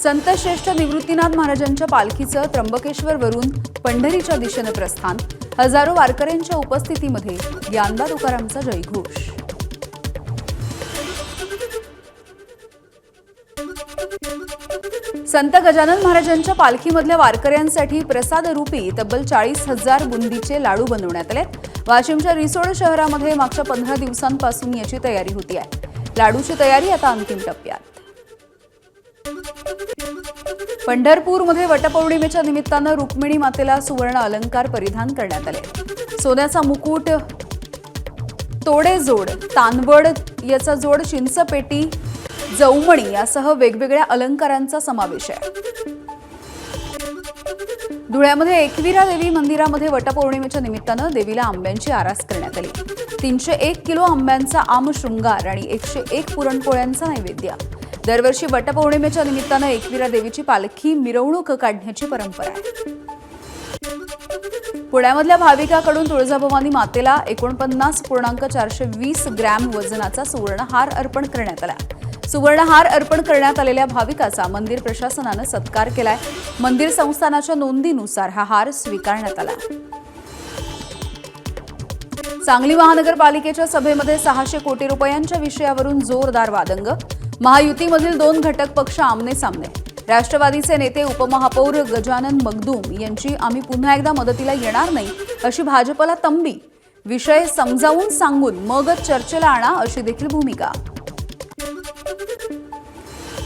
संतश्रेष्ठ निवृत्तीनाथ महाराजांच्या पालखीचं त्र्यंबकेश्वरवरून पंढरीच्या दिशेने प्रस्थान। हजारो वारकऱ्यांच्या उपस्थितीमध्ये यंदा तुकारामचा जयघोष। संत गजानन महाराजांच्या पालखीमधल्या वारकऱ्यांसाठी प्रसाद रूपी तब्बल 40,000 बुंदीचे लाडू बनवण्यात आले। वाशिमच्या रिसोड शहरामध्ये मागच्या 15 दिवसांपासून याची तयारी होती आहे। लाडूची तयारी आता अंतिम टप्प्यात। पंढरपूरमध्ये वटपौर्णिमेच्या निमित्तानं रुक्मिणी मातेला सुवर्ण अलंकार परिधान करण्यात आले। सोन्याचा मुकुट, तोडेजोड, तानवड याचा जोड, चिंचपेटी, जवमणी यासह वेगवेगळ्या अलंकारांचा समावेश आहे। धुळ्यामध्ये एकविरा देवी मंदिरामध्ये वटपौर्णिमेच्या निमित्तानं देवीला आंब्यांची आरास करण्यात आली। 301 किलो आंब्यांचा आम शृंगार आणि 101 पुरणपोळ्यांचा नैवेद्य। दरवर्षी वटपौर्णिमेच्या निमित्तानं एकविरा देवीची पालखी मिरवणूक काढण्याची परंपरा आहे। पुण्यामधल्या भाविकाकडून तुळजाभवानी मातेला 49.420 ग्रॅम वजनाचा सुवर्णहार अर्पण करण्यात आला। सुवर्णहार अर्पण करण्यात आलेल्या भाविकाचा मंदिर प्रशासनानं सत्कार केलाय। मंदिर संस्थानाच्या नोंदीनुसार हा हार स्वीकारण्यात आला। सांगली महानगरपालिकेच्या सभेमध्ये 600 कोटी रुपयांच्या विषयावरून जोरदार वादंग। महायुतीमधील 2 घटक पक्ष आमने सामने। राष्ट्रवादीचे नेते उपमहापौर गजानन मगदूम यांची आम्ही पुन्हा एकदा मदतीला येणार नाही अशी भाजपला तंबी। विषय समजावून सांगून मगच चर्चेला आणा अशी देखील भूमिका।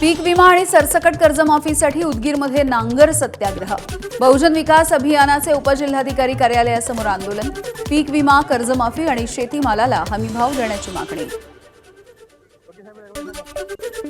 पीक विमा आणि सरसकट कर्जमाफीसाठी उदगीरमध्ये नांगर सत्याग्रह। बहुजन विकास अभियानाचे उपजिल्हाधिकारी कार्यालयासमोर आंदोलन। पीक विमा, कर्जमाफी आणि शेतीमालाला हमीभाव देण्याची मागणी।